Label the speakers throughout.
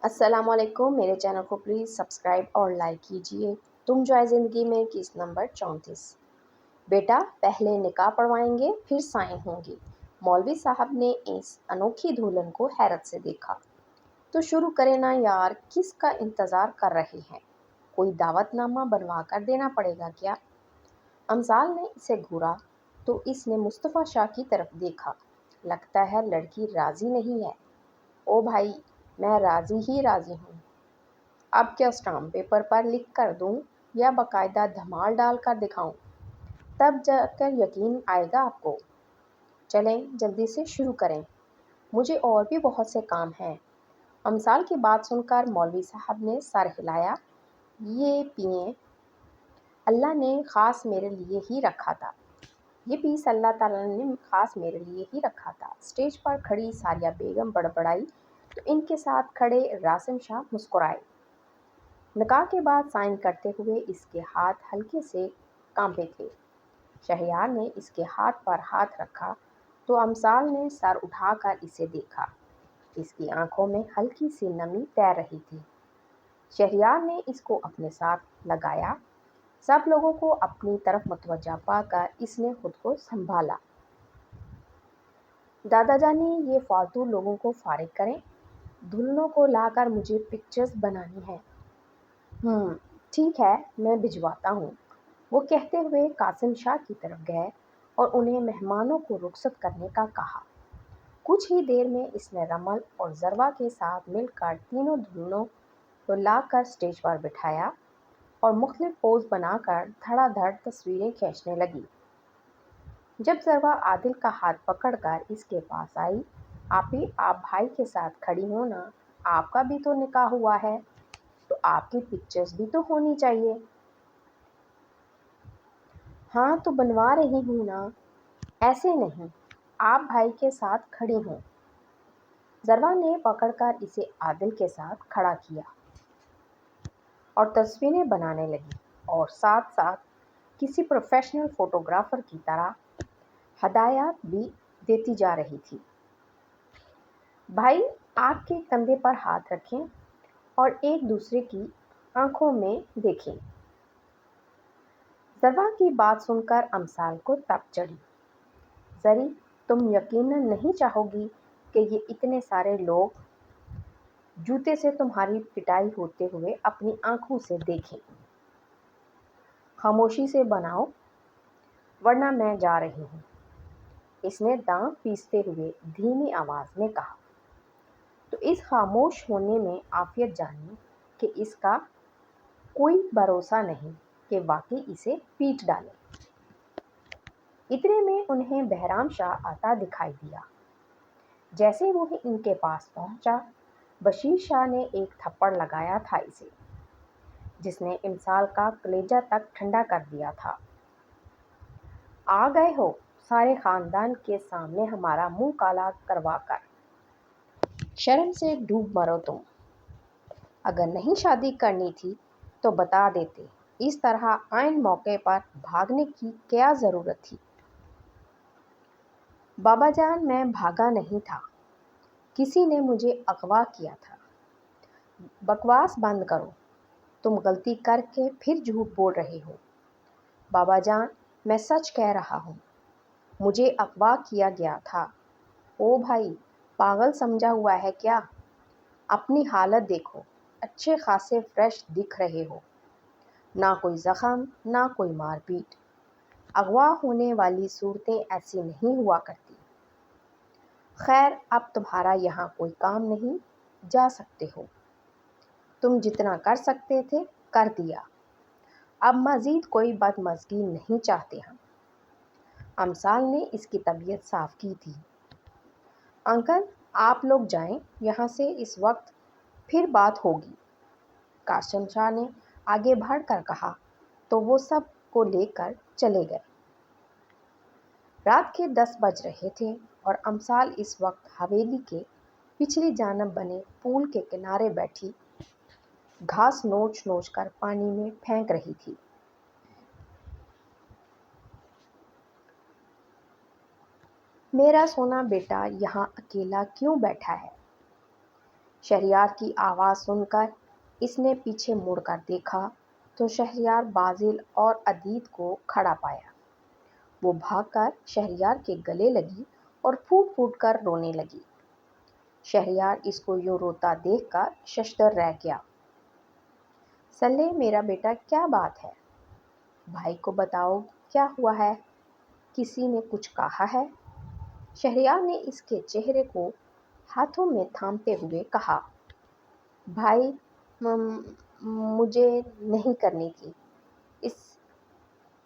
Speaker 1: السلام علیکم، میرے چینل کو پلیز سبسکرائب اور لائک کیجیے۔ تم جو ہے زندگی میں کس نمبر 34۔ بیٹا پہلے نکاح پڑھوائیں گے پھر سائن ہوں گی۔ مولوی صاحب نے اس انوکھی دلہن کو حیرت سے دیکھا۔ تو شروع کریں نا یار، کس کا انتظار کر رہے ہیں؟ کوئی دعوت نامہ بنوا کر دینا پڑے گا کیا؟ امثال نے اسے گھورا تو اس نے مصطفیٰ شاہ کی طرف دیکھا۔ لگتا ہے لڑکی راضی نہیں ہے۔ او بھائی، میں راضی ہی راضی ہوں۔ اب کیا اسٹامپ پیپر پر لکھ کر دوں یا باقاعدہ دھمال ڈال کر دکھاؤں؟ تب جا کر یقین آئے گا آپ کو۔ چلیں جلدی سے شروع کریں، مجھے اور بھی بہت سے کام ہیں۔ امثال کی بات سن کر مولوی صاحب نے سر ہلایا۔ یہ پئیں، اللہ نے خاص میرے لیے ہی رکھا تھا۔ یہ پیس اللہ تعالیٰ نے خاص میرے لیے ہی رکھا تھا۔ اسٹیج پر کھڑی ساریہ بیگم بڑبڑائی تو ان کے ساتھ کھڑے راسم شاہ مسکرائے۔ نکاح کے بعد سائن کرتے ہوئے اس کے ہاتھ ہلکے سے کانپے تھے۔ شہریار نے اس کے ہاتھ پر ہاتھ رکھا تو امثال نے سر اٹھا کر اسے دیکھا۔ اس کی آنکھوں میں ہلکی سی نمی تیر رہی تھی۔ شہریار نے اس کو اپنے ساتھ لگایا۔ سب لوگوں کو اپنی طرف متوجہ پا کر اس نے خود کو سنبھالا۔ دادا جانی، یہ فالتو لوگوں کو فارغ کریں، دلہنوں کو لا کر مجھے پکچرز بنانی ہیں۔ ٹھیک ہے، میں بھجواتا ہوں، وہ کہتے ہوئے قاسم شاہ کی طرف گئے اور انہیں مہمانوں کو رخصت کرنے کا کہا۔ کچھ ہی دیر میں اس نے رمل اور ضروا کے ساتھ مل کر تینوں دلہنوں کو لا کر اسٹیج پر بٹھایا اور مختلف پوز بنا کر دھڑا دھڑ تصویریں کھینچنے لگی۔ جب ضروا عادل کا ہاتھ پکڑ کر اس کے پاس آئی، آپی آپ بھائی کے ساتھ کھڑی ہو نا، آپ کا بھی تو نکاح ہوا ہے، تو آپ کی پکچرز بھی تو ہونی چاہیے۔ ہاں تو بنوا رہی ہوں نا۔ ایسے نہیں، آپ بھائی کے ساتھ کھڑی ہوں۔ ضروا نے پکڑ کر اسے عادل کے ساتھ کھڑا کیا اور تصویریں بنانے لگی اور ساتھ ساتھ کسی پروفیشنل فوٹوگرافر کی طرح ہدایات بھی دیتی جا رہی تھی۔ بھائی آپ کے کندھے پر ہاتھ رکھیں اور ایک دوسرے کی آنکھوں میں دیکھیں۔ ضروا کی بات سن کر امثال کو تپ چڑھی۔ زری، تم یقیناً نہیں چاہو گی کہ یہ اتنے سارے لوگ جوتے سے تمہاری پٹائی ہوتے ہوئے اپنی آنکھوں سے دیکھیں۔ خاموشی سے بناؤ ورنہ میں جا رہی ہوں، اس نے دانت پیستے ہوئے دھیمی آواز میں کہا۔ تو اس خاموش ہونے میں عافیت جانی کہ اس کا کوئی بھروسہ نہیں کہ واقعی اسے پیٹ ڈالے۔ اتنے میں انہیں بہرام شاہ آتا دکھائی دیا۔ جیسے وہ ان کے پاس پہنچا، بشیر شاہ نے ایک تھپڑ لگایا تھا اسے، جس نے امثال کا کلیجہ تک ٹھنڈا کر دیا تھا۔ آ گئے ہو سارے خاندان کے سامنے ہمارا منہ کالا کروا کر، شرم سے ڈوب مرو تم۔ اگر نہیں شادی کرنی تھی تو بتا دیتے، اس طرح عین موقع پر بھاگنے کی کیا ضرورت تھی؟ بابا جان، میں بھاگا نہیں تھا، کسی نے مجھے اغوا کیا تھا۔ بکواس بند کرو، تم غلطی کر کے پھر جھوٹ بول رہے ہو۔ بابا جان، میں سچ کہہ رہا ہوں، مجھے اغوا کیا گیا تھا۔ او بھائی، پاگل سمجھا ہوا ہے کیا؟ اپنی حالت دیکھو، اچھے خاصے فریش دکھ رہے ہو، نہ کوئی زخم نہ کوئی مار پیٹ۔ اغوا ہونے والی صورتیں ایسی نہیں ہوا کرتی۔ خیر، اب تمہارا یہاں کوئی کام نہیں، جا سکتے ہو۔ تم جتنا کر سکتے تھے کر دیا، اب مزید کوئی بدمزگی نہیں چاہتے ہم۔ امثال نے اس کی طبیعت صاف کی تھی۔ انکل آپ لوگ جائیں یہاں سے، اس وقت پھر بات ہوگی، قاسم شاہ نے آگے بڑھ کر کہا تو وہ سب کو لے کر چلے گئے۔ رات کے 10 بج رہے تھے اور امثال اس وقت حویلی کے پچھلی جانب بنے پول کے کنارے بیٹھی گھاس نوچ نوچ کر پانی میں پھینک رہی تھی۔ میرا سونا بیٹا یہاں اکیلا کیوں بیٹھا ہے؟ شہریار کی آواز سن کر اس نے پیچھے مڑ کر دیکھا تو شہریار بازل اور عدید کو کھڑا پایا۔ وہ بھاگ کر شہریار کے گلے لگی اور پھوٹ پھوٹ کر رونے لگی۔ شہریار اس کو یوں روتا دیکھ کر ششدر رہ گیا۔ سلے میرا بیٹا کیا بات ہے؟ بھائی کو بتاؤ کیا ہوا ہے؟ کسی نے کچھ کہا ہے؟ شہریار نے اس کے چہرے کو ہاتھوں میں تھامتے ہوئے کہا، بھائی مجھے نہیں کرنی تھی اس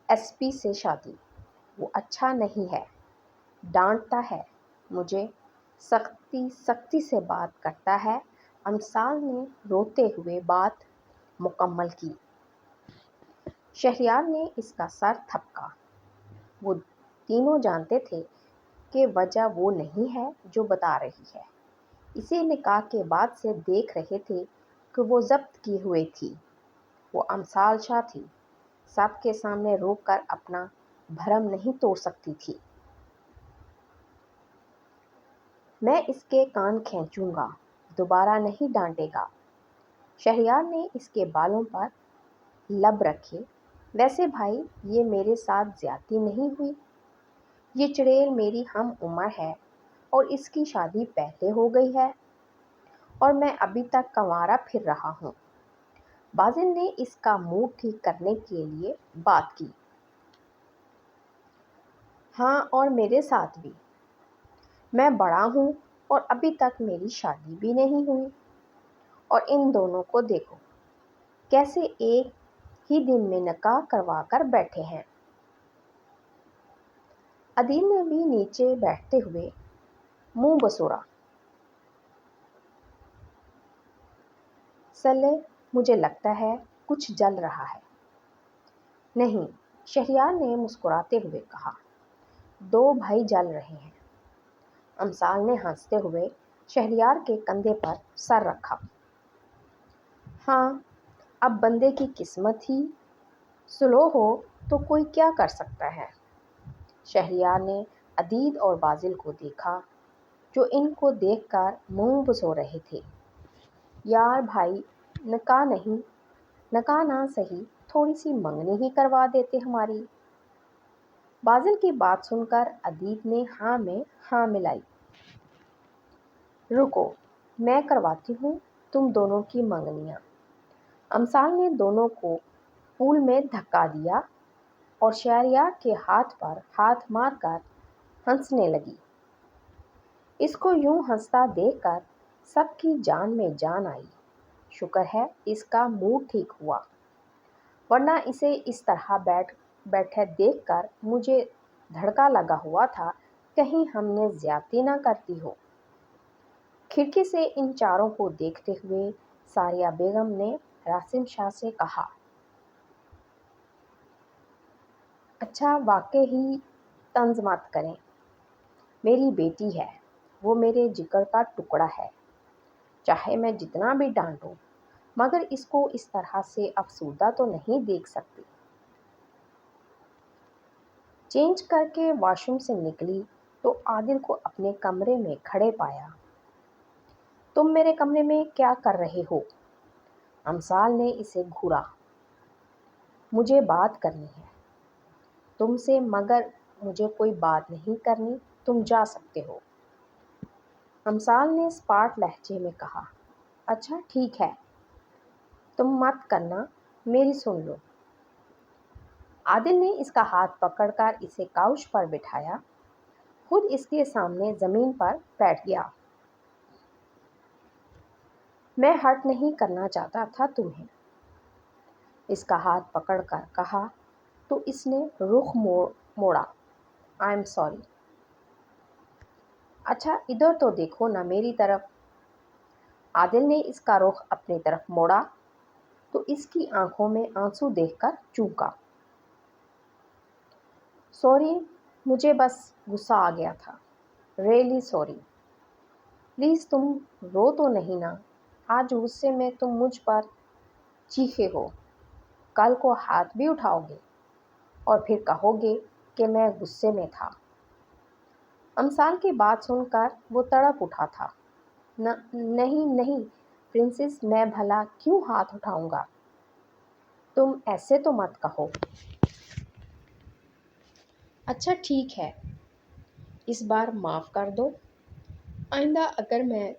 Speaker 1: ایس پی سے شادی، وہ اچھا نہیں ہے، ڈانٹتا ہے مجھے، سختی سے بات کرتا ہے۔ امثال نے روتے ہوئے بات مکمل کی۔ شہریار نے اس کا سر تھپکا۔ وہ تینوں جانتے تھے کہ وجہ وہ نہیں ہے جو بتا رہی ہے۔ اسے نکاح کے بعد سے دیکھ رہے تھے کہ وہ ضبط کی ہوئی تھی۔ وہ امثال شاہ تھی، سب کے سامنے روک کر اپنا بھرم نہیں توڑ سکتی تھی۔ میں اس کے کان کھینچوں گا، دوبارہ نہیں ڈانٹے گا۔ شہریار نے اس کے بالوں پر لب رکھے۔ ویسے بھائی یہ میرے ساتھ زیادتی نہیں ہوئی؟ یہ چڑیل میری ہم عمر ہے اور اس کی شادی پہلے ہو گئی ہے اور میں ابھی تک کنوارا پھر رہا ہوں۔ بازل نے اس کا موڈ ٹھیک کرنے کے لیے بات کی۔ ہاں اور میرے ساتھ بھی، میں بڑا ہوں اور ابھی تک میری شادی بھی نہیں ہوئی، اور ان دونوں کو دیکھو کیسے ایک ہی دن میں نکاح کروا کر بیٹھے ہیں۔ عدیل نے بھی نیچے بیٹھتے ہوئے منہ بسوڑا۔ سلے مجھے لگتا ہے کچھ جل رہا ہے۔ نہیں، شہریار نے مسکراتے ہوئے کہا، دو بھائی جل رہے ہیں۔ امثال نے ہنستے ہوئے شہریار کے کندھے پر سر رکھا۔ ہاں، اب بندے کی قسمت ہی سلو ہو تو کوئی کیا کر سکتا ہے۔ شہریار نے عدید اور بازل کو دیکھا جو ان کو دیکھ کر منہ بسو رہے تھے۔ یار بھائی نکاح نہ سہی تھوڑی سی منگنی ہی کروا دیتے ہماری۔ بازل کی بات سن کر عدید نے ہاں میں ہاں ملائی۔ رکو میں کرواتی ہوں تم دونوں کی منگنیاں۔ امثال نے دونوں کو پول میں دھکا دیا اور شہریار کے ہاتھ پر ہاتھ مار کر ہنسنے لگی۔ اس کو یوں ہنستا دیکھ کر سب کی جان میں جان آئی۔ شکر ہے اس کا موڈ ٹھیک ہوا، ورنہ اسے اس طرح بیٹھے دیکھ کر مجھے دھڑکا لگا ہوا تھا کہیں ہم نے زیادتی نہ کرتی ہو۔ کھڑکی سے ان چاروں کو دیکھتے ہوئے ساریہ بیگم نے راسم شاہ سے کہا، اچھا واقعی طنز مت کریں، میری بیٹی ہے، وہ میرے جگر کا ٹکڑا ہے، چاہے میں جتنا بھی ڈانٹوں مگر اس کو اس طرح سے افسردہ تو نہیں دیکھ سکتی۔ چینج کر کے واش روم سے نکلی تو عادل کو اپنے کمرے میں کھڑے پایا۔ تم میرے کمرے میں کیا کر رہے ہو؟ امثال نے اسے گھورا۔ مجھے بات کرنی ہے تم سے، مگر مجھے کوئی بات نہیں کرنی، تم جا سکتے ہو۔ امثال نے اسپاٹ لہجے میں کہا، اچھا ٹھیک ہے، تم مت کرنا، میری سن لو۔ عادل نے اس کا ہاتھ پکڑ کر اسے کاؤچ پر بٹھایا، خود اس کے سامنے زمین پر بیٹھ گیا۔ میں ہرٹ نہیں کرنا چاہتا تھا تمہیں، اس کا ہاتھ پکڑ کر کہا تو اس نے رخ موڑا۔ I am sorry. اچھا ادھر تو دیکھو نا میری طرف۔ عادل نے اس کا رخ اپنی طرف موڑا تو اس کی آنکھوں میں آنسو دیکھ کر چونکا۔ سوری، مجھے بس غصہ آ گیا تھا، ریئلی سوری۔ پلیز تم رو تو نہیں نا، آج غصے میں تم مجھ پر چیخے ہو، کل کو ہاتھ بھی اٹھاؤ گے اور پھر کہو گے کہ میں غصے میں تھا۔ امثال کی بات سن کر وہ تڑپ اٹھا تھا۔ نہیں نہیں پرنسس، میں بھلا کیوں ہاتھ اٹھاؤں گا؟ تم ایسے تو مت کہو۔ اچھا ٹھیک ہے، اس بار معاف کر دو۔ آئندہ اگر میں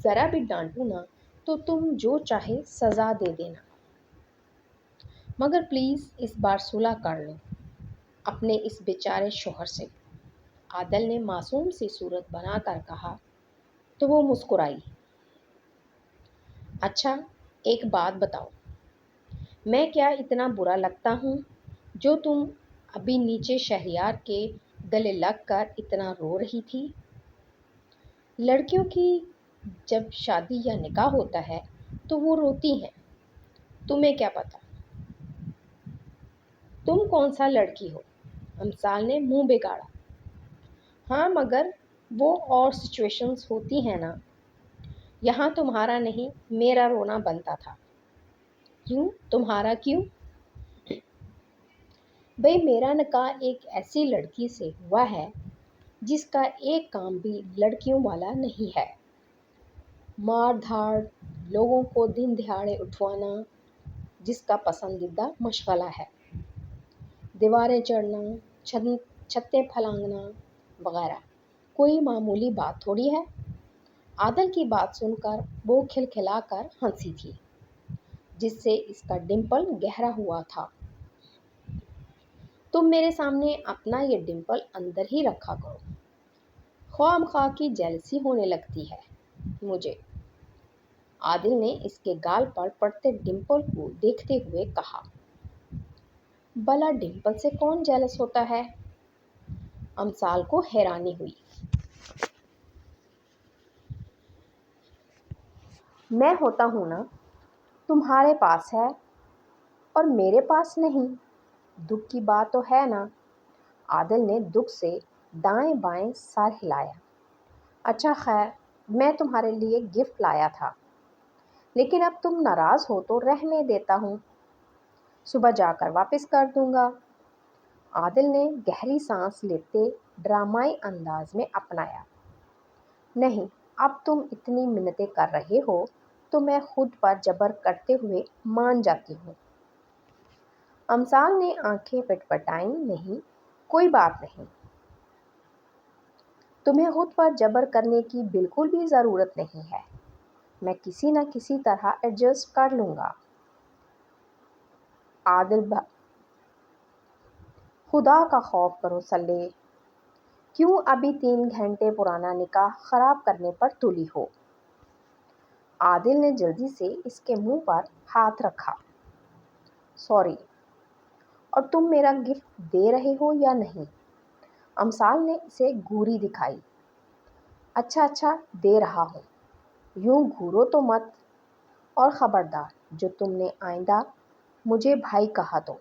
Speaker 1: ذرا بھی ڈانٹوں نا تو تم جو چاہے سزا دے دینا، مگر پلیز اس بار صلح کر لو اپنے اس بیچارے شوہر سے۔ عادل نے معصوم سی صورت بنا کر کہا تو وہ مسکرائی۔ اچھا ایک بات بتاؤ، میں کیا اتنا برا لگتا ہوں جو تم ابھی نیچے شہریار کے گلے لگ کر اتنا رو رہی تھی؟ لڑکیوں کی جب شادی یا نکاح ہوتا ہے تو وہ روتی ہیں، تمہیں کیا پتہ؟ تم کون سا لڑکی ہو؟ امثال نے منہ بگاڑا۔ ہاں مگر وہ اور سچویشنز ہوتی ہیں نا، یہاں تمہارا نہیں میرا رونا بنتا تھا۔ کیوں؟ تمہارا کیوں؟ بھئی میرا نکاح ایک ایسی لڑکی سے ہوا ہے جس کا ایک کام بھی لڑکیوں والا نہیں ہے۔ مار دھاڑ، لوگوں کو دن دہاڑے اٹھوانا جس کا پسندیدہ مشغلہ ہے، دیواریں چڑھنا، چھتیں پھلانگنا وغیرہ کوئی معمولی بات تھوڑی ہے۔ عادل کی بات سن کر وہ کھلکھلا کر ہنسی تھی جس سے اس کا ڈمپل گہرا ہوا تھا۔ تم میرے سامنے اپنا یہ ڈمپل اندر ہی رکھا کرو، خواہ مخواہ کی جیلسی ہونے لگتی ہے مجھے۔ عادل نے اس کے گال پر پڑتے ڈمپل کو دیکھتے ہوئے کہا۔ بھلا ڈمپل سے کون جیلس ہوتا ہے؟ امثال کو حیرانی ہوئی۔ میں ہوتا ہوں نا، تمہارے پاس ہے اور میرے پاس نہیں، دکھ کی بات تو ہے نا۔ عادل نے دکھ سے دائیں بائیں سر ہلایا۔ اچھا خیر، میں تمہارے لیے گفٹ لایا تھا، لیکن اب تم ناراض ہو تو رہنے دیتا ہوں، صبح جا کر واپس کر دوں گا۔ عادل نے گہری سانس لیتے ڈرامائی انداز میں اپنایا۔ نہیں، اب تم اتنی منتیں کر رہے ہو تو میں خود پر جبر کرتے ہوئے مان جاتی ہوں۔ امثال نے آنکھیں پٹپٹائیں۔ نہیں، کوئی بات نہیں، تمہیں خود پر جبر کرنے کی بالکل بھی ضرورت نہیں ہے، میں کسی نہ کسی طرح ایڈجسٹ کر لوں گا۔ عادل خدا کا خوف کرو سلے، کیوں ابھی 3 گھنٹے پرانا نکاح خراب کرنے پر تلی ہو؟ عادل نے جلدی سے اس کے منہ پر ہاتھ رکھا۔ سوری، اور تم میرا گفٹ دے رہے ہو یا نہیں؟ امثال نے اسے گھوری دکھائی۔ اچھا اچھا دے رہا ہوں، یوں گھورو تو مت، اور خبردار جو تم نے آئندہ مجھے بھائی کہا تو۔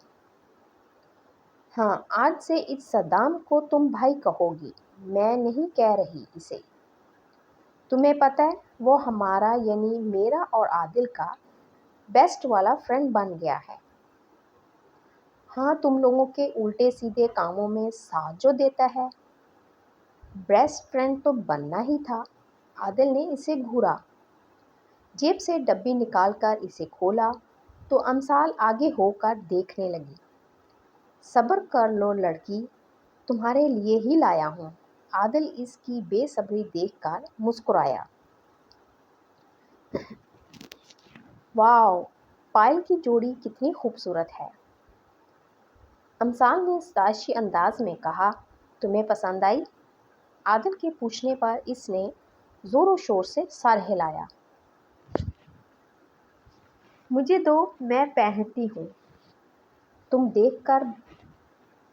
Speaker 1: ہاں، آج سے اس صدام کو تم بھائی کہو گی، میں نہیں کہہ رہی اسے۔ تمہیں پتہ ہے وہ ہمارا یعنی میرا اور عادل کا بیسٹ والا فرینڈ بن گیا ہے۔ ہاں، تم لوگوں کے الٹے سیدھے کاموں میں ساتھ جو دیتا ہے، بیسٹ فرینڈ تو بننا ہی تھا۔ عادل نے اسے گھورا، جیب سے ڈبی نکال کر اسے کھولا تو امثال آگے ہو کر دیکھنے لگی۔ صبر کر لو لڑکی، تمہارے لیے ہی لایا ہوں۔ عادل اس کی بے صبری دیکھ کر مسکرایا۔ واو، پائل کی جوڑی کتنی خوبصورت ہے۔ امثال نے ستائشی انداز میں کہا۔ تمہیں پسند آئی؟ عادل کے پوچھنے پر اس نے زور و شور سے سر ہلایا۔ مجھے دو، میں پہنتی ہوں، تم دیکھ کر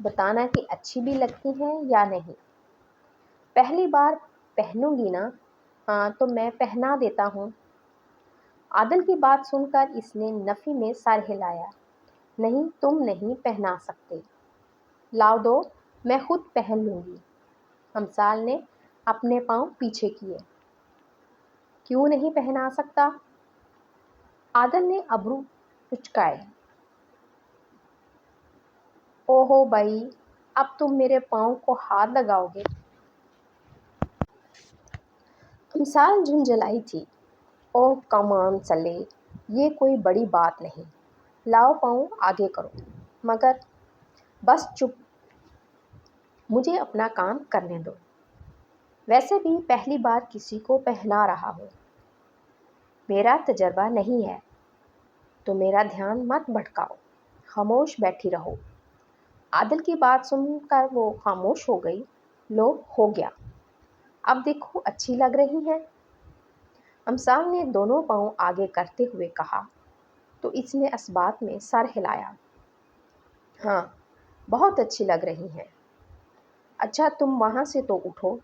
Speaker 1: بتانا کہ اچھی بھی لگتی ہیں یا نہیں۔ پہلی بار پہنوں گی نا؟ ہاں تو میں پہنا دیتا ہوں۔ عادل کی بات سن کر اس نے نفی میں سر ہلایا۔ نہیں، تم نہیں پہنا سکتے، لاؤ دو، میں خود پہن لوں گی۔ امثال نے اپنے پاؤں پیچھے کیے۔ کیوں نہیں پہنا سکتا؟ عادل نے ابرو کچکائے۔ اوہو بھائی، اب تم میرے پاؤں کو ہاتھ لگاؤ گے؟ امسال جھنجھلائی تھی۔ اوہ کم آن سلے، یہ کوئی بڑی بات نہیں، لاؤ پاؤں آگے کرو۔ مگر بس چپ، مجھے اپنا کام کرنے دو۔ ویسے بھی پہلی بار کسی کو پہنا رہا ہوں، میرا تجربہ نہیں ہے، تو میرا دھیان مت بھٹکاؤ، خاموش بیٹھی رہو۔ عادل کی بات سن کر وہ خاموش ہو گئی۔ لو ہو گیا، اب دیکھو اچھی لگ رہی ہیں۔ امسال نے دونوں پاؤں آگے کرتے ہوئے کہا تو اس نے اس بات میں سر ہلایا۔ ہاں بہت اچھی لگ رہی ہیں۔ اچھا تم وہاں سے تو اٹھو۔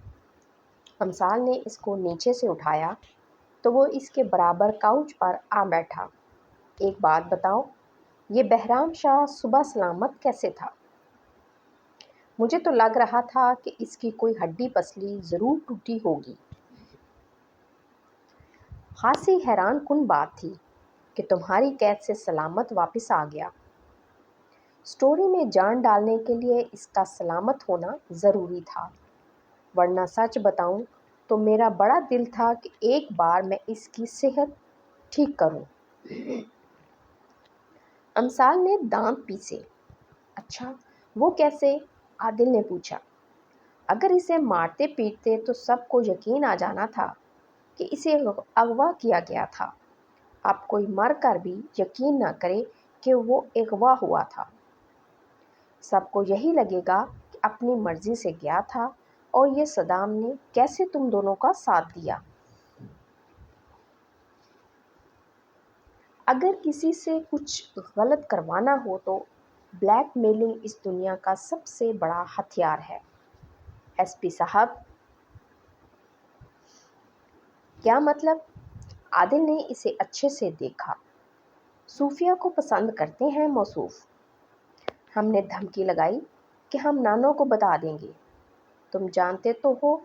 Speaker 1: امسال نے اس کو نیچے سے اٹھایا تو وہ اس کے برابر کاؤچ پر آ بیٹھا۔ ایک بات بتاؤ، یہ بہرام شاہ صبح سلامت کیسے تھا؟ مجھے تو لگ رہا تھا کہ اس کی کوئی ہڈی پسلی ضرور ٹوٹی ہوگی۔ خاصی حیران کن بات تھی کہ تمہاری قید سے سلامت واپس آ گیا۔ سٹوری میں جان ڈالنے کے لیے اس کا سلامت ہونا ضروری تھا، ورنہ سچ بتاؤں تو میرا بڑا دل تھا کہ ایک بار میں اس کی صحت ٹھیک کروں۔ امسال نے دانت پیسے۔ اچھا وہ کیسے؟ عادل نے پوچھا۔ اگر اسے مارتے پیٹتے تو سب کو یقین آ جانا تھا کہ اسے اغوا کیا گیا تھا۔ اب کوئی مر کر بھی یقین نہ کرے کہ وہ اغوا ہوا تھا۔ سب کو یہی لگے گا کہ اپنی مرضی سے گیا تھا اور یہ صدام نے کیسے تم دونوں کا ساتھ دیا۔ اگر کسی سے کچھ غلط کروانا ہو تو بلیک میلنگ اس دنیا کا سب سے بڑا ہتھیار ہے۔ ایس پی صاحب، کیا مطلب؟ عادل نے اسے اچھے سے دیکھا۔ صوفیہ کو پسند کرتے ہیں موصوف۔ ہم نے دھمکی لگائی کہ ہم نانو کو بتا دیں گے۔ تم جانتے تو ہو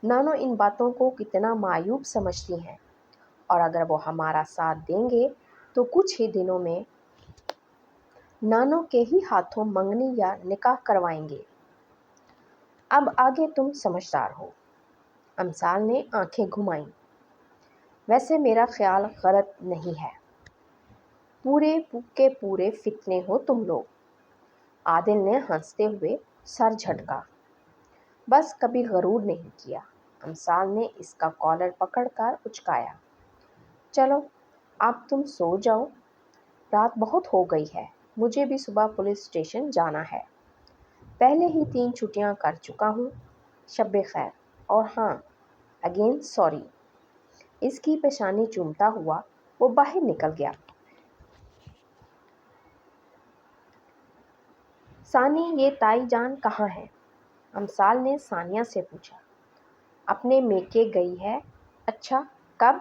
Speaker 1: نانو ان باتوں کو کتنا معیوب سمجھتی ہیں، اور اگر وہ ہمارا ساتھ دیں گے تو کچھ ہی دنوں میں نانو کے ہی ہاتھوں منگنی یا نکاح کروائیں گے۔ اب آگے تم سمجھدار ہو۔ امسال نے آنکھیں گھمائیں۔ ویسے میرا خیال غلط نہیں ہے، پورے کے پورے فتنے ہو تم لوگ۔ عادل نے ہنستے ہوئے سر جھٹکا۔ بس کبھی غرور نہیں کیا۔ امسال نے اس کا کالر پکڑ کر اچکایا۔ چلو اب تم سو جاؤ، رات بہت ہو گئی ہے، مجھے بھی صبح پولیس اسٹیشن جانا ہے۔ پہلے ہی 3 چھٹیاں کر چکا ہوں۔ شب خیر، اور ہاں اگین سوری۔ اس کی پیشانی چومتا ہوا وہ باہر نکل گیا۔ ثانی یہ تائی جان کہاں ہے؟ امسال نے ثانیہ سے پوچھا۔ اپنے میکے گئی ہے۔ اچھا کب؟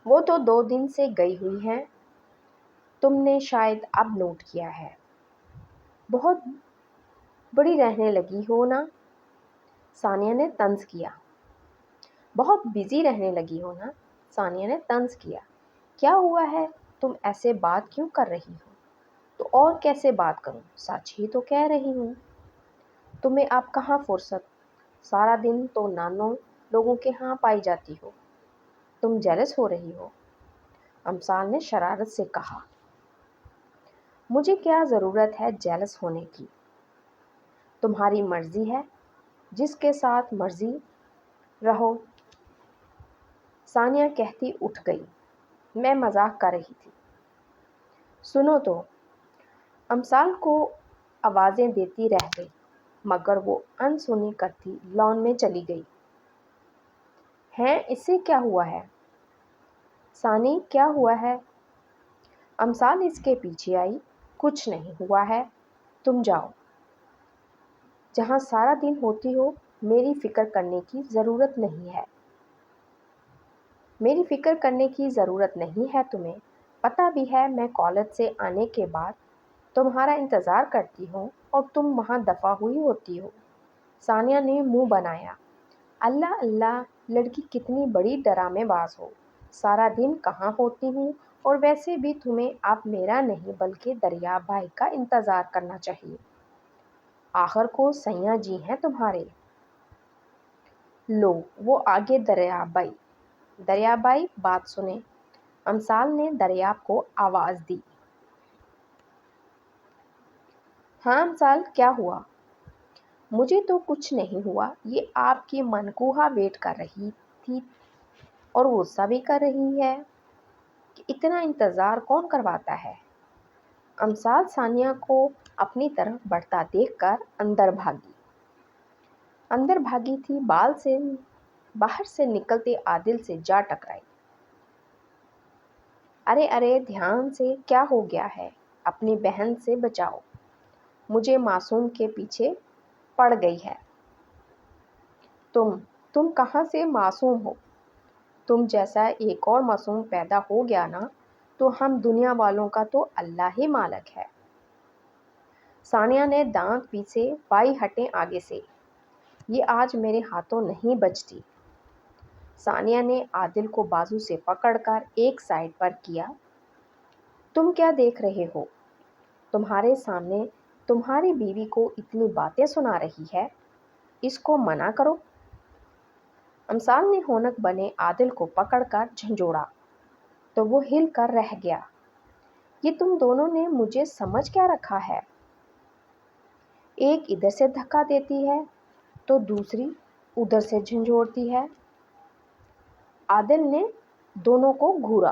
Speaker 1: وہ تو 2 دن سے گئی ہوئی ہیں، تم نے شاید اب نوٹ کیا ہے۔ بہت بڑی رہنے لگی ہو نا؟ ثانیہ نے طنز کیا۔ بہت بزی رہنے لگی ہو نا؟ ثانیہ نے طنز کیا۔ کیا ہوا ہے، تم ایسے بات کیوں کر رہی ہو؟ تو اور کیسے بات کروں، سچ ہی تو کہہ رہی ہوں۔ تمہیں اب کہاں فرصت، سارا دن تو نانو لوگوں کے ہاں پائی جاتی ہو۔ تم جیلس ہو رہی ہو؟ امسال نے شرارت سے کہا۔ مجھے کیا ضرورت ہے جیلس ہونے کی؟ تمہاری مرضی ہے، جس کے ساتھ مرضی رہو۔ ثانیہ کہتی اٹھ گئی۔ میں مذاق کر رہی تھی۔ سنو تو۔ امسال کو آوازیں دیتی رہ گئی، مگر وہ انسنی کرتی لان میں چلی گئی۔ ہیں اسے کیا ہوا ہے؟ ثانی کیا ہوا ہے؟ امسال اس کے پیچھے آئی۔ کچھ نہیں ہوا ہے، تم جاؤ۔ جہاں سارا دن ہوتی ہو، میری فکر کرنے کی ضرورت نہیں ہے۔ میری فکر کرنے کی ضرورت نہیں ہے تمہیں، پتہ بھی ہے میں کالج سے آنے کے بعد تمہارا انتظار کرتی ہوں اور تم وہاں دفع ہوئی ہوتی ہو۔ ثانیہ نے منہ بنایا۔ اللہ اللہ، لڑکی کتنی بڑی ڈرامے باز ہو، سارا دن کہاں ہوتی ہوں، اور ویسے بھی تمہیں اب میرا نہیں بلکہ دریا بھائی کا انتظار کرنا چاہیے۔ آخر کو سیاں جی ہیں تمہارے۔ لو وہ آگے دریابائی۔ دریابائی بات سنے۔ امثال نے دریاب کو آواز دی۔ ہاں امثال کیا ہوا؟ مجھے تو کچھ نہیں ہوا، یہ آپ کی منقوہ ویٹ کر رہی تھی اور غصہ بھی کر رہی ہے کہ اتنا انتظار کون کرواتا ہے۔ امثال ثانیہ کو اپنی طرف بڑھتا دیکھ کر اندر بھاگی تھی، باہر سے نکلتے عادل سے جا ٹکرائی۔ ارے دھیان سے، کیا ہو گیا ہے؟ اپنی بہن سے بچاؤ، مجھے معصوم کے پیچھے پڑ گئی ہے۔ تم کہاں سے معصوم ہو؟ تم جیسا ایک اور معصوم پیدا ہو گیا نا تو ہم دنیا والوں کا تو اللہ ہی مالک ہے۔ ثانیہ نے دانت پیسے، بائی ہٹیں آگے سے، یہ آج میرے ہاتھوں نہیں بچتی۔ ثانیہ نے عادل کو بازو سے پکڑ کر ایک سائڈ پر کیا۔ تم کیا دیکھ رہے ہو؟ تمہارے سامنے تمہاری بیوی کو اتنی باتیں سنا رہی ہے، اس کو منع کرو۔ امثال نے ہونک بنے عادل کو پکڑ کر جھنجھوڑا تو وہ ہل کر رہ گیا۔ یہ تم دونوں نے مجھے سمجھ کیا رکھا ہے؟ ایک ادھر سے دھکا دیتی ہے تو دوسری ادھر سے جھنجھوڑتی ہے۔ عادل نے دونوں کو گھورا۔